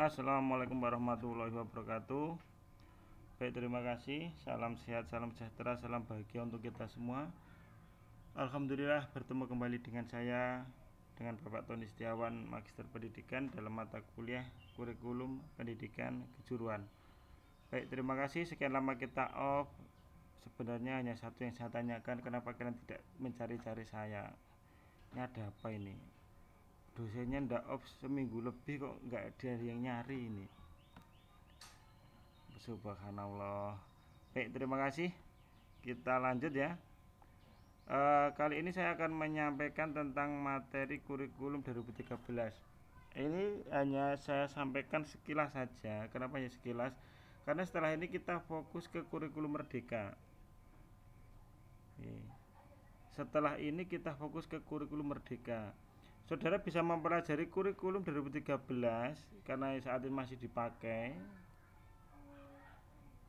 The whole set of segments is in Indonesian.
Assalamualaikum warahmatullahi wabarakatuh. Baik, terima kasih. Salam sehat, salam sejahtera, salam bahagia untuk kita semua. Alhamdulillah bertemu kembali dengan saya, dengan Bapak Tony Setiawan, Magister Pendidikan dalam mata kuliah Kurikulum Pendidikan Kejuruan. Baik, terima kasih. Sekian lama kita off. Sebenarnya hanya satu yang saya tanyakan, kenapa kalian tidak mencari-cari saya? Ini ada apa ini? Dosennya ndak off seminggu lebih kok nggak ada yang nyari ini. Subhanallah. Baik, terima kasih. Kita lanjut ya. Kali ini saya akan menyampaikan tentang materi kurikulum 2013. Ini hanya saya sampaikan sekilas saja. Kenapa hanya sekilas? Karena setelah ini kita fokus ke kurikulum merdeka. Setelah ini kita fokus ke kurikulum merdeka. Saudara bisa mempelajari kurikulum 2013 karena saat ini masih dipakai.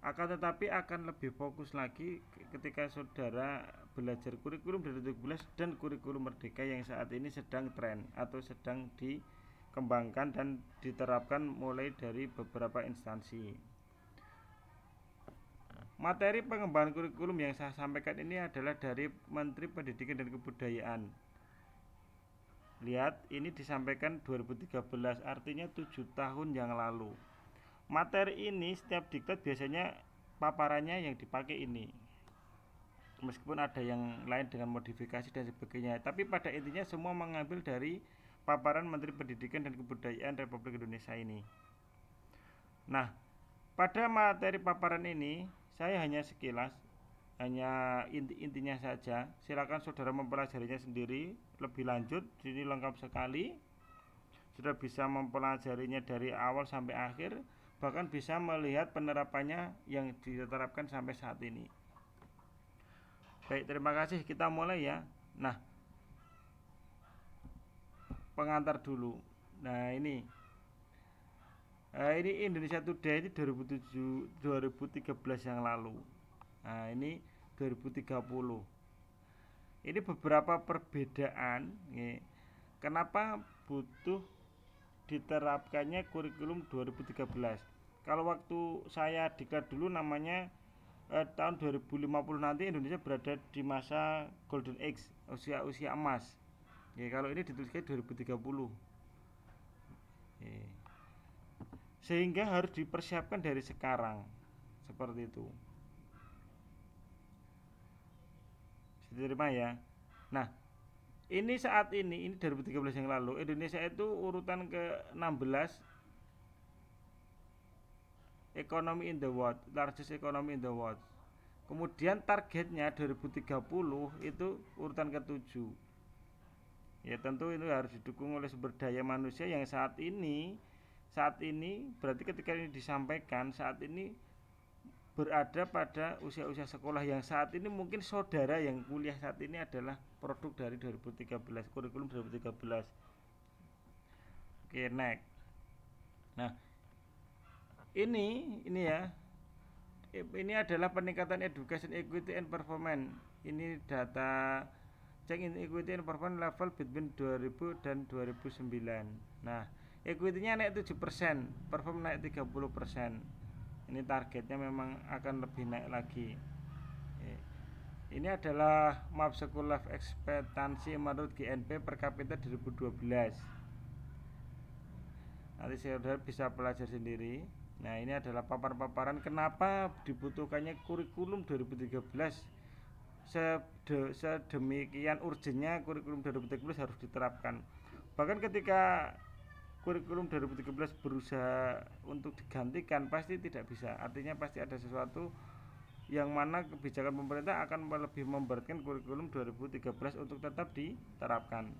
Akan tetapi akan lebih fokus lagi ketika saudara belajar kurikulum 2013 dan kurikulum merdeka yang saat ini sedang tren atau sedang dikembangkan dan diterapkan mulai dari beberapa instansi. Materi pengembangan kurikulum yang saya sampaikan ini adalah dari Menteri Pendidikan dan Kebudayaan. Lihat, ini disampaikan 2013, artinya 7 tahun yang lalu. Materi ini setiap diklat biasanya paparannya yang dipakai ini, meskipun ada yang lain dengan modifikasi dan sebagainya, tapi pada intinya semua mengambil dari paparan Menteri Pendidikan dan Kebudayaan Republik Indonesia ini. Nah, pada materi paparan ini saya hanya sekilas, hanya intinya saja. Silakan saudara mempelajarinya sendiri lebih lanjut, ini lengkap sekali. Sudah bisa mempelajarinya dari awal sampai akhir, bahkan bisa melihat penerapannya yang diterapkan sampai saat ini. Baik, terima kasih. Kita mulai ya. Nah, pengantar dulu. Nah, ini Indonesia Today ini 2013 yang lalu. Nah, ini 2030. Ini beberapa perbedaan. Kenapa butuh diterapkannya kurikulum 2013? Kalau waktu saya diklat dulu namanya tahun 2050 nanti Indonesia berada di masa golden age, usia emas. Kalau ini dituliskan 2030. Sehingga harus dipersiapkan dari sekarang. Seperti itu. Diterima ya. Nah, ini saat ini 2013 yang lalu Indonesia itu urutan ke-16 economy in the world, largest economy in the world. Kemudian targetnya 2030 itu urutan ke-7. Ya tentu itu harus didukung oleh sumber daya manusia yang saat ini berarti ketika ini disampaikan saat ini berada pada usia-usia sekolah yang saat ini mungkin saudara yang kuliah saat ini adalah produk dari 2013, kurikulum 2013. Oke, next. Nah, ini ya. Ini adalah peningkatan education equity and performance. Ini data check in equity and performance level between 2000 dan 2009. Nah, equity-nya naik 7%, perform naik 30%. Ini targetnya memang akan lebih naik lagi. Ini adalah map school life expectancy menurut GNP per kapita 2012. Nanti saudara bisa belajar sendiri. Nah, ini adalah paparan-paparan kenapa dibutuhkannya kurikulum 2013. Sedemikian urgennya kurikulum 2013 harus diterapkan. Bahkan ketika kurikulum 2013 berusaha untuk digantikan pasti tidak bisa. Artinya pasti ada sesuatu yang mana kebijakan pemerintah akan lebih memberatkan kurikulum 2013 untuk tetap diterapkan.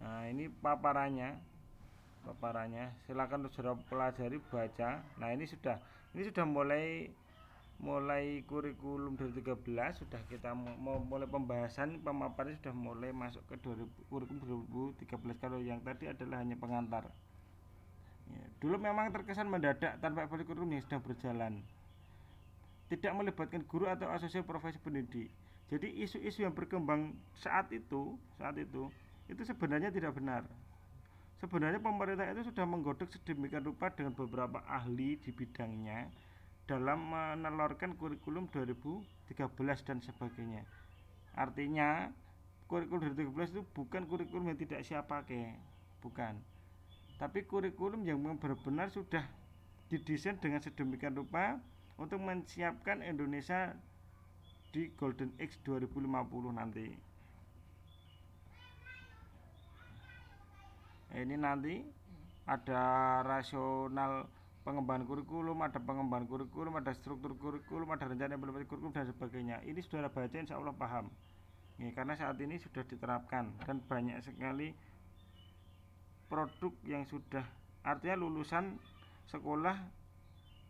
Nah, ini paparannya. Silakan saudara pelajari, baca. Nah, ini sudah mulai kurikulum 2013 sudah kita mau mulai pembahasan pemaparan sudah mulai masuk ke kurikulum 2013. Kalau yang tadi adalah hanya pengantar. Dulu memang terkesan mendadak tanpa kurikulum yang sedang berjalan, tidak melibatkan guru atau asosiasi profesi pendidik. Jadi isu-isu yang berkembang saat itu sebenarnya tidak benar. sebenarnya pemerintah itu sudah menggodok sedemikian rupa dengan beberapa ahli di bidangnya dalam menelurkan kurikulum 2013 dan sebagainya. Artinya kurikulum 2013 itu bukan kurikulum yang tidak siap pakai, bukan, tapi kurikulum yang benar-benar sudah didesain dengan sedemikian rupa untuk menyiapkan Indonesia di Golden Age 2050 nanti. Ini nanti ada rasional pengembangan kurikulum, ada pengembangan kurikulum, ada struktur kurikulum, ada rencana implementasi kurikulum dan sebagainya. Ini saudara baca insya Allah paham. Ya, karena saat ini sudah diterapkan dan banyak sekali produk yang sudah, artinya lulusan sekolah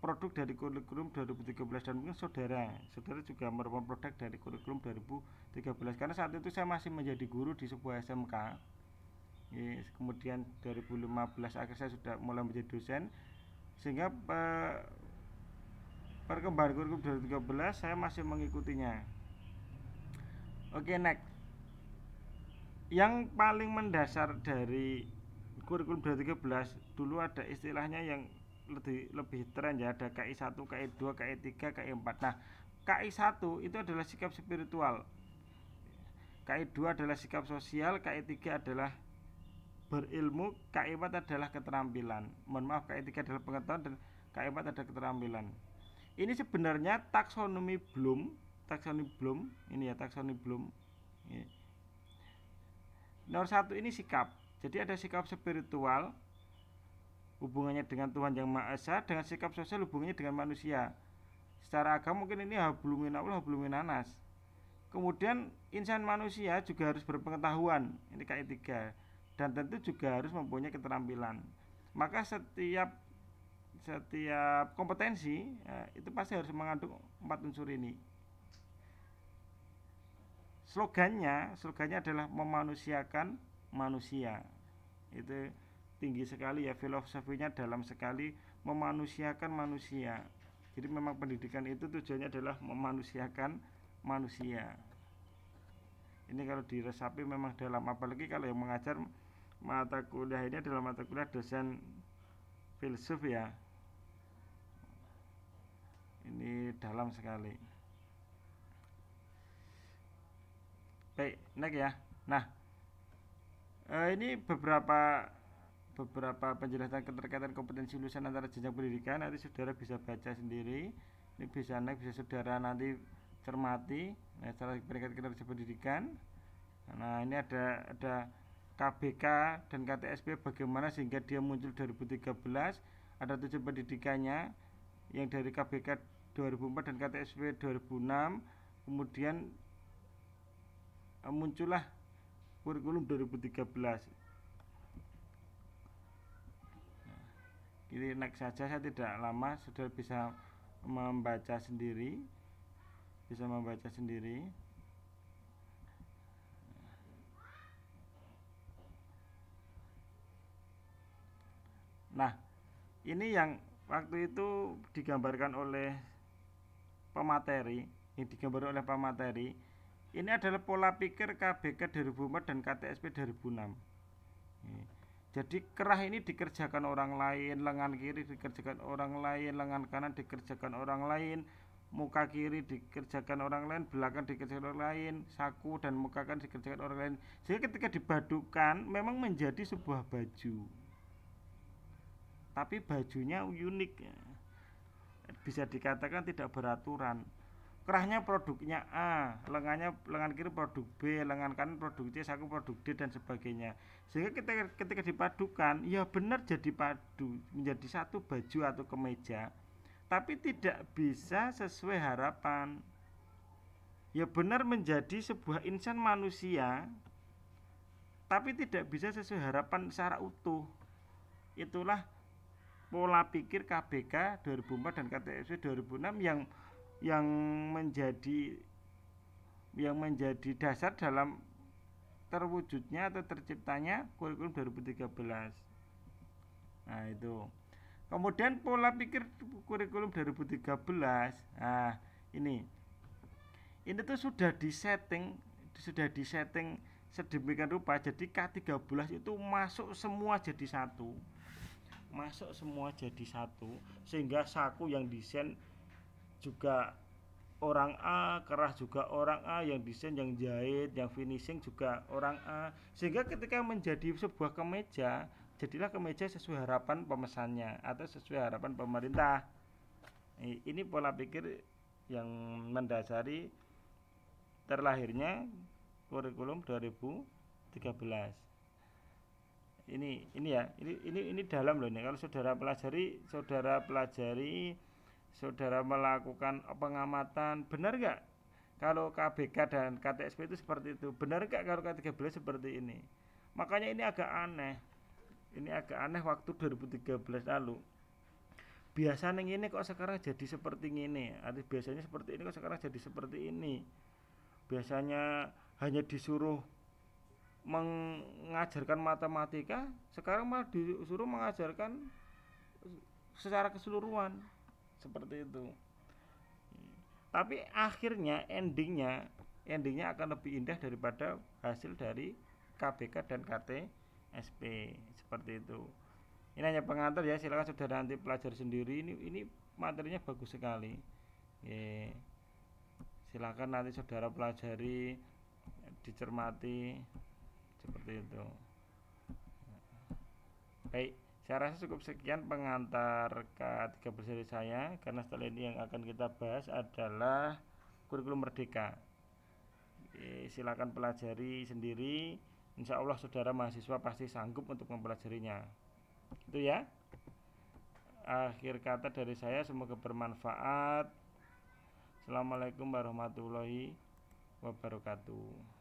produk dari kurikulum 2013 dan mungkin saudara juga merupakan produk dari kurikulum 2013 karena saat itu saya masih menjadi guru di sebuah SMK. Ya, kemudian 2015 akhir saya sudah mulai menjadi dosen sehingga perkembangan kurikulum 2013 saya masih mengikutinya. Oke, next. Yang paling mendasar dari kurikulum 2013 dulu ada istilahnya yang lebih tren ya, ada KI 1, KI 2, KI 3, KI 4. Nah, KI 1 itu adalah sikap spiritual. KI 2 adalah sikap sosial, KI 3 adalah berilmu, KI 4 adalah keterampilan. Mohon maaf, KI 3 adalah pengetahuan dan KI 4 adalah keterampilan. Ini sebenarnya taksonomi Bloom ini ya, taksonomi Bloom. Ya. Nomor 1 ini sikap. Jadi ada sikap spiritual hubungannya dengan Tuhan Yang Maha Esa, dengan sikap sosial hubungannya dengan manusia. Secara agama mungkin ini hablumin Allah, hablumin nanas. Kemudian insan manusia juga harus berpengetahuan, ini KI 3. Dan tentu juga harus mempunyai keterampilan. Maka setiap kompetensi ya, itu pasti harus mengandung 4 unsur ini. Slogannya adalah memanusiakan manusia. Itu tinggi sekali ya, filosofinya dalam sekali, memanusiakan manusia. Jadi memang pendidikan itu tujuannya adalah memanusiakan manusia. Ini kalau diresapi memang dalam, apalagi kalau yang mengajar mata kuliah ini adalah mata kuliah dosen filsuf ya. Ini dalam sekali. Baik, next ya. Nah, ini beberapa penjelasan keterkaitan kompetensi lulusan antara jenjang pendidikan. Nanti saudara bisa baca sendiri. Ini bisa saudara nanti cermati. Nah, secara peringkat kinerja pendidikan. Nah, ini ada KBK dan KTSP bagaimana sehingga dia muncul 2013. Ada 7 pendidikannya yang dari KBK 2004 dan KTSP 2006. Kemudian muncullah kurikulum 2013. Ini next saja, saya tidak lama, sudah bisa membaca sendiri. Nah, ini yang waktu itu digambarkan oleh pemateri, ini adalah pola pikir KBK 2004 dan KTSP 2006. Jadi kerah ini dikerjakan orang lain, lengan kiri dikerjakan orang lain, lengan kanan dikerjakan orang lain, muka kiri dikerjakan orang lain, belakang dikerjakan orang lain, saku dan muka kanan dikerjakan orang lain. Sehingga ketika dipadukan memang menjadi sebuah baju. Tapi bajunya unik ya. Bisa dikatakan tidak beraturan. Kerahnya produknya A, lengan kiri produk B, lengan kanan produk C, saku produk D dan sebagainya. Sehingga ketika dipadukan, ya benar jadi padu, menjadi satu baju atau kemeja. Tapi tidak bisa sesuai harapan. Ya benar menjadi sebuah insan manusia, tapi tidak bisa sesuai harapan secara utuh. Itulah pola pikir KBK 2004 dan KTSP 2006 yang menjadi dasar dalam terwujudnya atau terciptanya kurikulum 2013. Nah, itu. Kemudian pola pikir kurikulum 2013. Nah, ini tuh sudah disetting sedemikian rupa jadi K13 itu masuk semua jadi satu, sehingga saku yang desain juga orang A, kerah juga orang A, yang desain, yang jahit, yang finishing juga orang A, sehingga ketika menjadi sebuah kemeja, jadilah kemeja sesuai harapan pemesannya atau sesuai harapan pemerintah. Ini pola pikir yang mendasari terlahirnya kurikulum 2013. Ini dalam loh ini. Kalau saudara melakukan pengamatan, benar nggak kalau KBK dan KTSP itu seperti itu? Benar nggak kalau K13 seperti ini? Makanya ini agak aneh. Waktu 2013 lalu. Biasanya ini kok sekarang jadi seperti ini. Biasanya seperti ini kok sekarang jadi seperti ini. Biasanya hanya disuruh mengajarkan matematika, sekarang malah disuruh mengajarkan secara keseluruhan seperti itu. Tapi akhirnya endingnya akan lebih indah daripada hasil dari KBK dan KTSP seperti itu. Ini hanya pengantar ya, silakan saudara nanti pelajari sendiri. Ini materinya bagus sekali. Silakan nanti saudara pelajari, dicermati seperti itu. Baik, saya rasa cukup sekian pengantar K13 dari saya, karena setelah ini yang akan kita bahas adalah kurikulum merdeka. Silakan pelajari sendiri. Insya Allah saudara mahasiswa pasti sanggup untuk mempelajarinya. Itu ya. Akhir kata dari saya, semoga bermanfaat. Assalamualaikum warahmatullahi wabarakatuh.